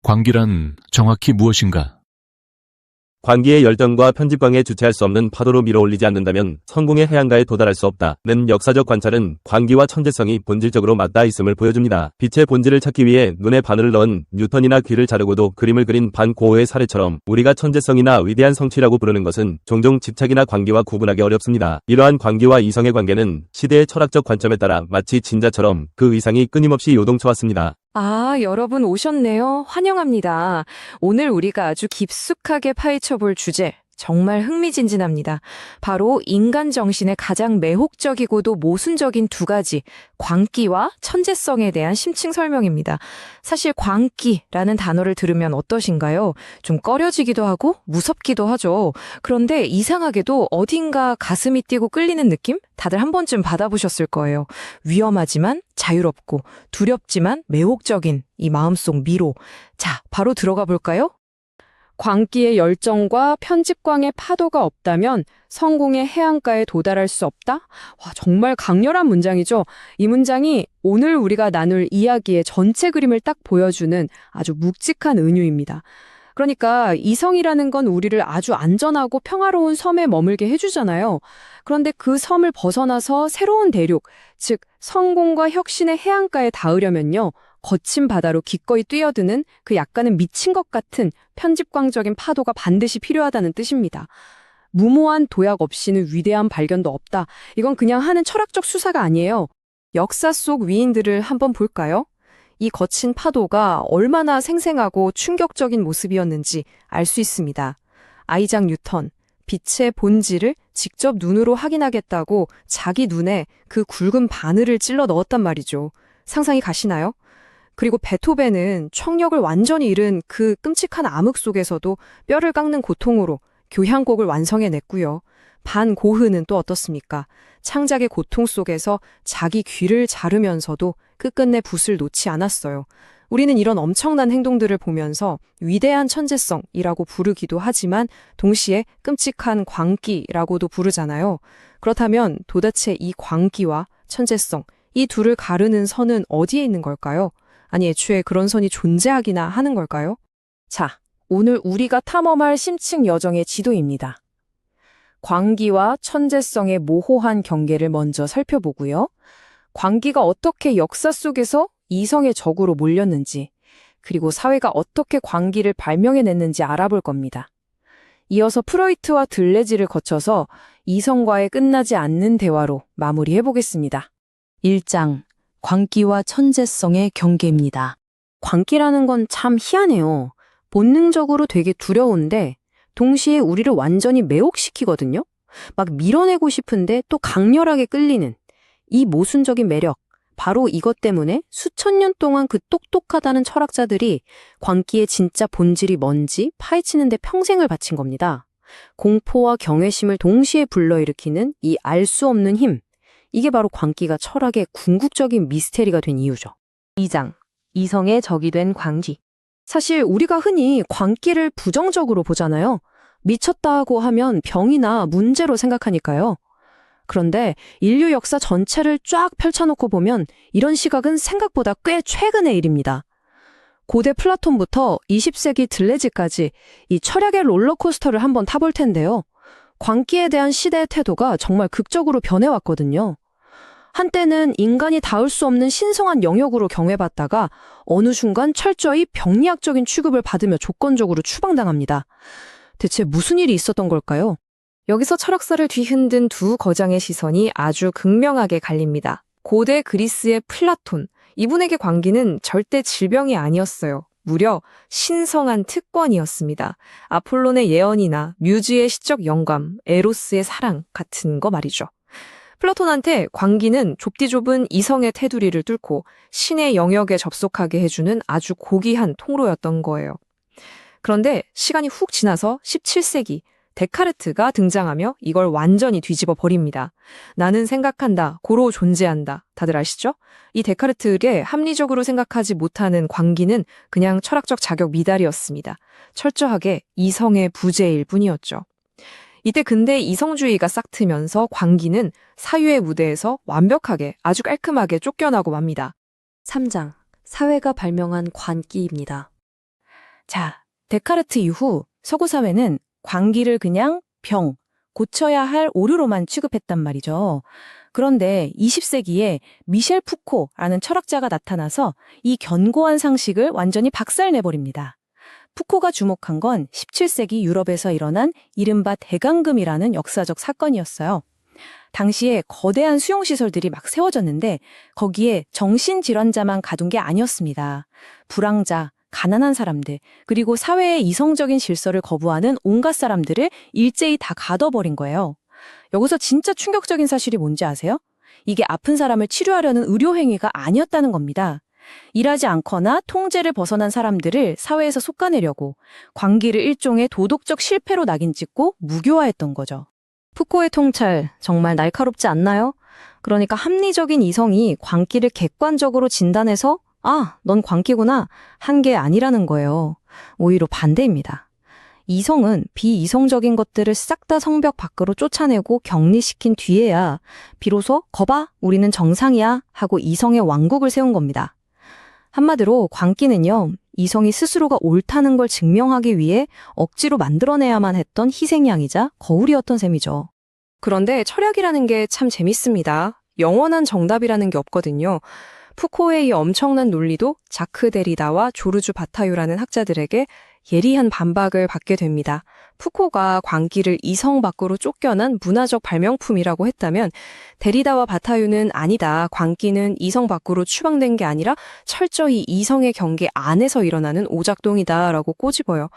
광기란 정확히 무엇인가? 광기의 열정과 편집광에 주체할 수 없는 파도로 밀어올리지 않는다면 성공의 해안가에 도달할 수 없다는 역사적 관찰은 광기와 천재성이 본질적으로 맞닿아 있음을 보여줍니다. 빛의 본질을 찾기 위해 눈에 바늘을 넣은 뉴턴이나 귀를 자르고도 그림을 그린 반 고흐의 사례처럼 우리가 천재성이나 위대한 성취라고 부르는 것은 종종 집착이나 광기와 구분하기 어렵습니다. 이러한 광기와 이성의 관계는 시대의 철학적 관점에 따라 마치 진자처럼 그 의상이 끊임없이 요동쳐왔습니다. 아, 여러분 오셨네요. 환영합니다. 오늘 우리가 아주 깊숙하게 파헤쳐 볼 주제, 정말 흥미진진합니다. 바로 인간 정신의 가장 매혹적이고도 모순적인 두 가지, 광기와 천재성에 대한 심층 설명입니다. 사실 광기라는 단어를 들으면 어떠신가요? 좀 꺼려지기도 하고 무섭기도 하죠. 그런데 이상하게도 어딘가 가슴이 뛰고 끌리는 느낌? 다들 한 번쯤 받아보셨을 거예요. 위험하지만 자유롭고 두렵지만 매혹적인 이 마음속 미로. 자, 바로 들어가 볼까요? 광기의 열정과 편집광의 파도가 없다면 성공의 해안가에 도달할 수 없다? 와, 정말 강렬한 문장이죠. 이 문장이 오늘 우리가 나눌 이야기의 전체 그림을 딱 보여주는 아주 묵직한 은유입니다. 그러니까 이성이라는 건 우리를 아주 안전하고 평화로운 섬에 머물게 해주잖아요. 그런데 그 섬을 벗어나서 새로운 대륙, 즉 성공과 혁신의 해안가에 닿으려면요. 거친 바다로 기꺼이 뛰어드는 그 약간은 미친 것 같은 편집광적인 파도가 반드시 필요하다는 뜻입니다. 무모한 도약 없이는 위대한 발견도 없다. 이건 그냥 하는 철학적 수사가 아니에요. 역사 속 위인들을 한번 볼까요? 이 거친 파도가 얼마나 생생하고 충격적인 모습이었는지 알 수 있습니다. 아이작 뉴턴, 빛의 본질을 직접 눈으로 확인하겠다고 자기 눈에 그 굵은 바늘을 찔러 넣었단 말이죠. 상상이 가시나요? 그리고 베토벤은 청력을 완전히 잃은 그 끔찍한 암흑 속에서도 뼈를 깎는 고통으로 교향곡을 완성해냈고요. 반 고흐는 또 어떻습니까? 창작의 고통 속에서 자기 귀를 자르면서도 끝끝내 붓을 놓지 않았어요. 우리는 이런 엄청난 행동들을 보면서 위대한 천재성이라고 부르기도 하지만 동시에 끔찍한 광기라고도 부르잖아요. 그렇다면 도대체 이 광기와 천재성, 이 둘을 가르는 선은 어디에 있는 걸까요? 아니, 애초에 그런 선이 존재하기나 하는 걸까요? 자, 오늘 우리가 탐험할 심층 여정의 지도입니다. 광기와 천재성의 모호한 경계를 먼저 살펴보고요. 광기가 어떻게 역사 속에서 이성의 적으로 몰렸는지, 그리고 사회가 어떻게 광기를 발명해냈는지 알아볼 겁니다. 이어서 프로이트와 들레지를 거쳐서 이성과의 끝나지 않는 대화로 마무리해보겠습니다. 1장, 광기와 천재성의 경계입니다. 광기라는 건 참 희한해요. 본능적으로 되게 두려운데 동시에 우리를 완전히 매혹시키거든요. 막 밀어내고 싶은데 또 강렬하게 끌리는 이 모순적인 매력. 바로 이것 때문에 수천 년 동안 그 똑똑하다는 철학자들이 광기의 진짜 본질이 뭔지 파헤치는 데 평생을 바친 겁니다. 공포와 경외심을 동시에 불러일으키는 이 알 수 없는 힘. 이게 바로 광기가 철학의 궁극적인 미스테리가 된 이유죠. 2장, 이성의 적이 된 광기. 사실 우리가 흔히 광기를 부정적으로 보잖아요. 미쳤다고 하면 병이나 문제로 생각하니까요. 그런데 인류 역사 전체를 쫙 펼쳐놓고 보면 이런 시각은 생각보다 꽤 최근의 일입니다. 고대 플라톤부터 20세기 들레지까지 이 철학의 롤러코스터를 한번 타볼 텐데요. 광기에 대한 시대의 태도가 정말 극적으로 변해왔거든요. 한때는 인간이 닿을 수 없는 신성한 영역으로 경외받다가 어느 순간 철저히 병리학적인 취급을 받으며 조건적으로 추방당합니다. 대체 무슨 일이 있었던 걸까요? 여기서 철학사를 뒤흔든 두 거장의 시선이 아주 극명하게 갈립니다. 고대 그리스의 플라톤, 이분에게 광기는 절대 질병이 아니었어요. 무려 신성한 특권이었습니다. 아폴론의 예언이나 뮤즈의 시적 영감, 에로스의 사랑 같은 거 말이죠. 플라톤한테 광기는 좁디 좁은 이성의 테두리를 뚫고 신의 영역에 접속하게 해주는 아주 고귀한 통로였던 거예요. 그런데 시간이 훅 지나서 17세기 데카르트가 등장하며 이걸 완전히 뒤집어 버립니다. 나는 생각한다, 고로 존재한다. 다들 아시죠? 이 데카르트에게 합리적으로 생각하지 못하는 광기는 그냥 철학적 자격 미달이었습니다. 철저하게 이성의 부재일 뿐이었죠. 이때 근대 이성주의가 싹트면서 광기는 사유의 무대에서 완벽하게 아주 깔끔하게 쫓겨나고 맙니다. 3장, 사회가 발명한 광기입니다. 자, 데카르트 이후 서구 사회는 광기를 그냥 병, 고쳐야 할 오류로만 취급했단 말이죠. 그런데 20세기에 미셸 푸코라는 철학자가 나타나서 이 견고한 상식을 완전히 박살내버립니다. 푸코가 주목한 건 17세기 유럽에서 일어난 이른바 대강금이라는 역사적 사건이었어요. 당시에 거대한 수용시설들이 막 세워졌는데 거기에 정신질환자만 가둔 게 아니었습니다. 불황자, 가난한 사람들, 그리고 사회의 이성적인 질서를 거부하는 온갖 사람들을 일제히 다 가둬버린 거예요. 여기서 진짜 충격적인 사실이 뭔지 아세요? 이게 아픈 사람을 치료하려는 의료행위가 아니었다는 겁니다. 일하지 않거나 통제를 벗어난 사람들을 사회에서 솎아내려고 광기를 일종의 도덕적 실패로 낙인찍고 무교화했던 거죠. 푸코의 통찰 정말 날카롭지 않나요? 그러니까 합리적인 이성이 광기를 객관적으로 진단해서 아, 넌 광기구나 한 게 아니라는 거예요. 오히려 반대입니다. 이성은 비이성적인 것들을 싹 다 성벽 밖으로 쫓아내고 격리시킨 뒤에야 비로소 거봐, 우리는 정상이야 하고 이성의 왕국을 세운 겁니다. 한마디로 광기는요, 이성이 스스로가 옳다는 걸 증명하기 위해 억지로 만들어내야만 했던 희생양이자 거울이었던 셈이죠. 그런데 철학이라는 게 참 재밌습니다. 영원한 정답이라는 게 없거든요. 푸코의 이 엄청난 논리도 자크 데리다와 조르주 바타유라는 학자들에게 예리한 반박을 받게 됩니다. 푸코가 광기를 이성 밖으로 쫓겨난 문화적 발명품이라고 했다면 데리다와 바타유는 아니다. 광기는 이성 밖으로 추방된 게 아니라 철저히 이성의 경계 안에서 일어나는 오작동이다라고 꼬집어요.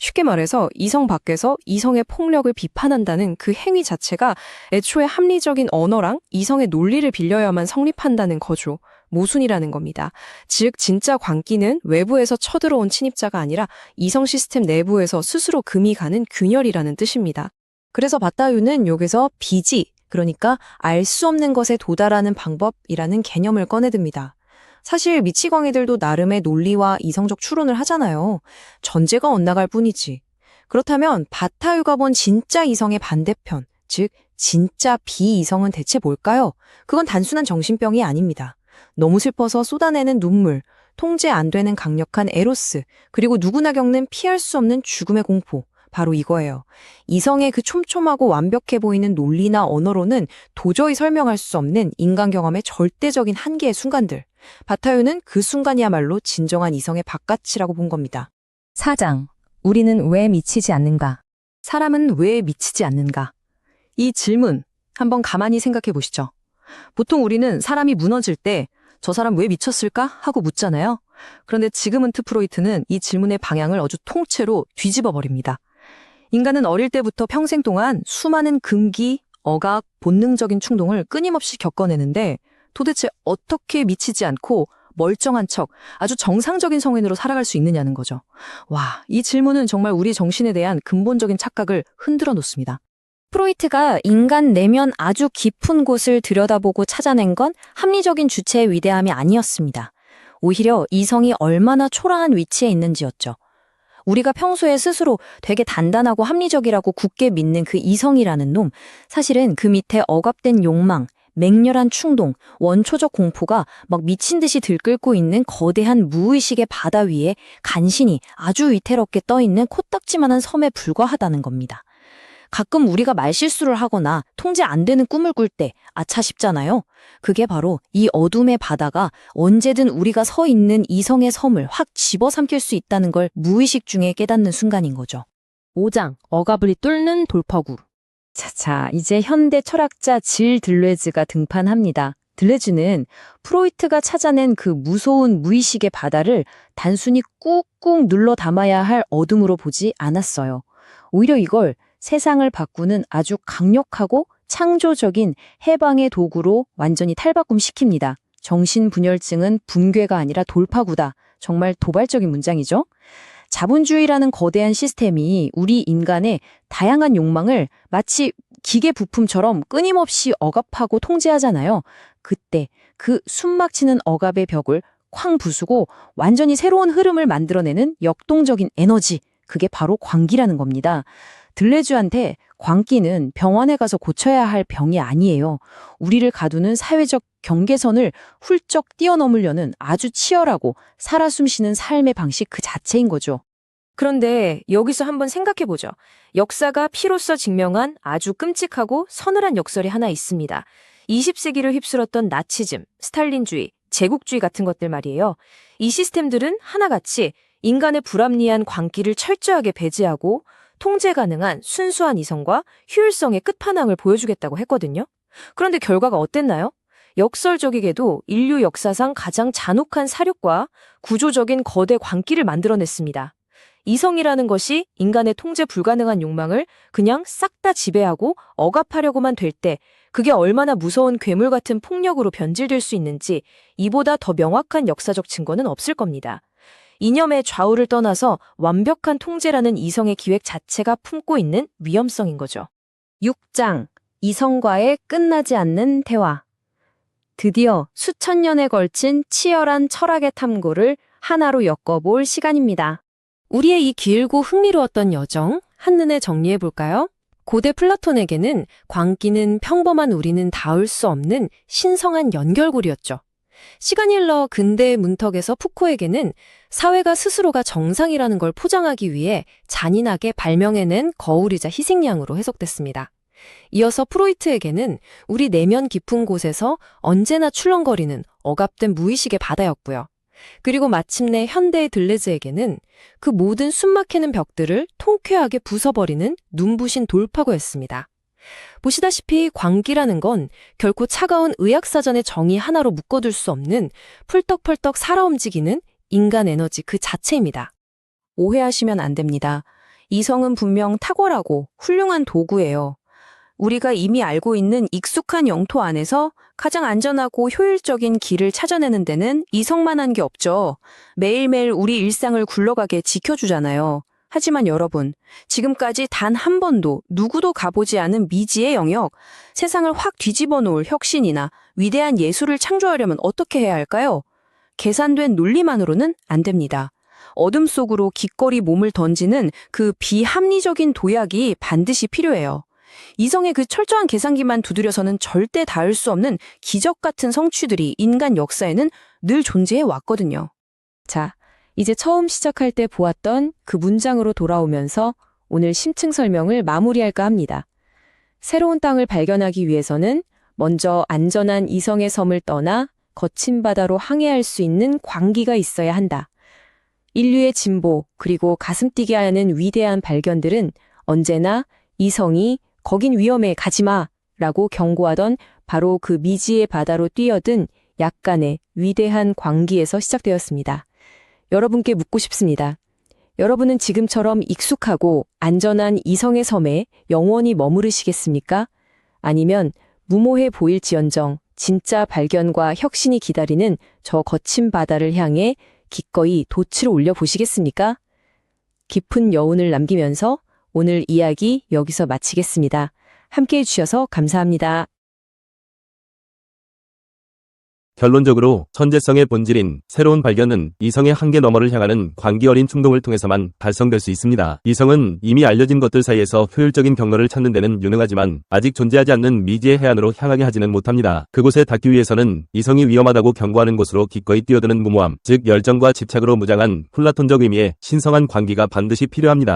쉽게 말해서 이성 밖에서 이성의 폭력을 비판한다는 그 행위 자체가 애초에 합리적인 언어랑 이성의 논리를 빌려야만 성립한다는 거죠. 모순이라는 겁니다. 즉 진짜 광기는 외부에서 쳐들어온 침입자가 아니라 이성 시스템 내부에서 스스로 금이 가는 균열이라는 뜻입니다. 그래서 바타유는 여기서 비지, 그러니까 알 수 없는 것에 도달하는 방법이라는 개념을 꺼내듭니다. 사실 미치광이들도 나름의 논리와 이성적 추론을 하잖아요. 전제가 엇나갈 뿐이지. 그렇다면 바타유가 본 진짜 이성의 반대편, 즉 진짜 비이성은 대체 뭘까요? 그건 단순한 정신병이 아닙니다. 너무 슬퍼서 쏟아내는 눈물, 통제 안 되는 강력한 에로스, 그리고 누구나 겪는 피할 수 없는 죽음의 공포. 바로 이거예요. 이성의 그 촘촘하고 완벽해 보이는 논리나 언어로는 도저히 설명할 수 없는 인간 경험의 절대적인 한계의 순간들. 바타유는 그 순간이야말로 진정한 이성의 바깥이라고 본 겁니다. 4장. 우리는 왜 미치지 않는가? 사람은 왜 미치지 않는가? 이 질문 한번 가만히 생각해 보시죠. 보통 우리는 사람이 무너질 때 저 사람 왜 미쳤을까? 하고 묻잖아요. 그런데 지그문트 프로이트는 이 질문의 방향을 아주 통째로 뒤집어 버립니다. 인간은 어릴 때부터 평생 동안 수많은 금기, 억압, 본능적인 충동을 끊임없이 겪어내는데 도대체 어떻게 미치지 않고 멀쩡한 척 아주 정상적인 성인으로 살아갈 수 있느냐는 거죠. 와, 이 질문은 정말 우리 정신에 대한 근본적인 착각을 흔들어 놓습니다. 프로이트가 인간 내면 아주 깊은 곳을 들여다보고 찾아낸 건 합리적인 주체의 위대함이 아니었습니다. 오히려 이성이 얼마나 초라한 위치에 있는지였죠. 우리가 평소에 스스로 되게 단단하고 합리적이라고 굳게 믿는 그 이성이라는 놈, 사실은 그 밑에 억압된 욕망, 맹렬한 충동, 원초적 공포가 막 미친 듯이 들끓고 있는 거대한 무의식의 바다 위에 간신히 아주 위태롭게 떠있는 코딱지만한 섬에 불과하다는 겁니다. 가끔 우리가 말실수를 하거나 통제 안 되는 꿈을 꿀 때 아차 싶잖아요. 그게 바로 이 어둠의 바다가 언제든 우리가 서 있는 이성의 섬을 확 집어삼킬 수 있다는 걸 무의식 중에 깨닫는 순간인 거죠. 5장. 억압을 뚫는 돌파구. 자, 이제 현대 철학자 질 들레즈가 등판합니다. 들레즈는 프로이트가 찾아낸 그 무서운 무의식의 바다를 단순히 꾹꾹 눌러 담아야 할 어둠으로 보지 않았어요. 오히려 이걸 세상을 바꾸는 아주 강력하고 창조적인 해방의 도구로 완전히 탈바꿈시킵니다. 정신분열증은 붕괴가 아니라 돌파구다. 정말 도발적인 문장이죠. 자본주의라는 거대한 시스템이 우리 인간의 다양한 욕망을 마치 기계 부품처럼 끊임없이 억압하고 통제하잖아요. 그때 그 숨막히는 억압의 벽을 쾅 부수고 완전히 새로운 흐름을 만들어내는 역동적인 에너지, 그게 바로 광기라는 겁니다. 들레즈한테 광기는 병원에 가서 고쳐야 할 병이 아니에요. 우리를 가두는 사회적 경계선을 훌쩍 뛰어넘으려는 아주 치열하고 살아 숨쉬는 삶의 방식 그 자체인 거죠. 그런데 여기서 한번 생각해보죠. 역사가 피로써 증명한 아주 끔찍하고 서늘한 역설이 하나 있습니다. 20세기를 휩쓸었던 나치즘, 스탈린주의, 제국주의 같은 것들 말이에요. 이 시스템들은 하나같이 인간의 불합리한 광기를 철저하게 배제하고 통제 가능한 순수한 이성과 효율성의 끝판왕을 보여주겠다고 했거든요. 그런데 결과가 어땠나요? 역설적이게도 인류 역사상 가장 잔혹한 사륙과 구조적인 거대 광기를 만들어냈습니다. 이성이라는 것이 인간의 통제 불가능한 욕망을 그냥 싹 다 지배하고 억압하려고만 될 때 그게 얼마나 무서운 괴물 같은 폭력으로 변질될 수 있는지 이보다 더 명확한 역사적 증거는 없을 겁니다. 이념의 좌우를 떠나서 완벽한 통제라는 이성의 기획 자체가 품고 있는 위험성인 거죠. 6장 이성과의 끝나지 않는 대화. 드디어 수천 년에 걸친 치열한 철학의 탐구를 하나로 엮어볼 시간입니다. 우리의 이 길고 흥미로웠던 여정 한눈에 정리해볼까요? 고대 플라톤에게는 광기는 평범한 우리는 닿을 수 없는 신성한 연결고리였죠. 시간이 흘러 근대의 문턱에서 푸코에게는 사회가 스스로가 정상이라는 걸 포장하기 위해 잔인하게 발명해낸 거울이자 희생양으로 해석됐습니다. 이어서 프로이트에게는 우리 내면 깊은 곳에서 언제나 출렁거리는 억압된 무의식의 바다였고요. 그리고 마침내 현대의 들레즈에게는 그 모든 숨막히는 벽들을 통쾌하게 부숴버리는 눈부신 돌파구였습니다. 보시다시피 광기라는 건 결코 차가운 의학사전의 정의 하나로 묶어둘 수 없는 펄떡펄떡 살아 움직이는 인간 에너지 그 자체입니다. 오해하시면 안 됩니다. 이성은 분명 탁월하고 훌륭한 도구예요. 우리가 이미 알고 있는 익숙한 영토 안에서 가장 안전하고 효율적인 길을 찾아내는 데는 이성만한 게 없죠. 매일매일 우리 일상을 굴러가게 지켜주잖아요. 하지만 여러분, 지금까지 단 한 번도 누구도 가보지 않은 미지의 영역, 세상을 확 뒤집어 놓을 혁신이나 위대한 예술을 창조하려면 어떻게 해야 할까요? 계산된 논리만으로는 안 됩니다. 어둠 속으로 기꺼이 몸을 던지는 그 비합리적인 도약이 반드시 필요해요. 이성의 그 철저한 계산기만 두드려서는 절대 닿을 수 없는 기적 같은 성취들이 인간 역사에는 늘 존재해 왔거든요. 자, 이제 처음 시작할 때 보았던 그 문장으로 돌아오면서 오늘 심층 설명을 마무리할까 합니다. 새로운 땅을 발견하기 위해서는 먼저 안전한 이성의 섬을 떠나 거친 바다로 항해할 수 있는 광기가 있어야 한다. 인류의 진보 그리고 가슴 뛰게 하는 위대한 발견들은 언제나 이성이 거긴 위험해 가지마 라고 경고하던 바로 그 미지의 바다로 뛰어든 약간의 위대한 광기에서 시작되었습니다. 여러분께 묻고 싶습니다. 여러분은 지금처럼 익숙하고 안전한 이성의 섬에 영원히 머무르시겠습니까? 아니면 무모해 보일지언정 진짜 발견과 혁신이 기다리는 저 거친 바다를 향해 기꺼이 돛을 올려보시겠습니까? 깊은 여운을 남기면서 오늘 이야기 여기서 마치겠습니다. 함께해 주셔서 감사합니다. 결론적으로 천재성의 본질인 새로운 발견은 이성의 한계 너머를 향하는 광기 어린 충동을 통해서만 달성될 수 있습니다. 이성은 이미 알려진 것들 사이에서 효율적인 경로를 찾는 데는 유능하지만 아직 존재하지 않는 미지의 해안으로 향하게 하지는 못합니다. 그곳에 닿기 위해서는 이성이 위험하다고 경고하는 곳으로 기꺼이 뛰어드는 무모함, 즉 열정과 집착으로 무장한 플라톤적 의미의 신성한 광기가 반드시 필요합니다.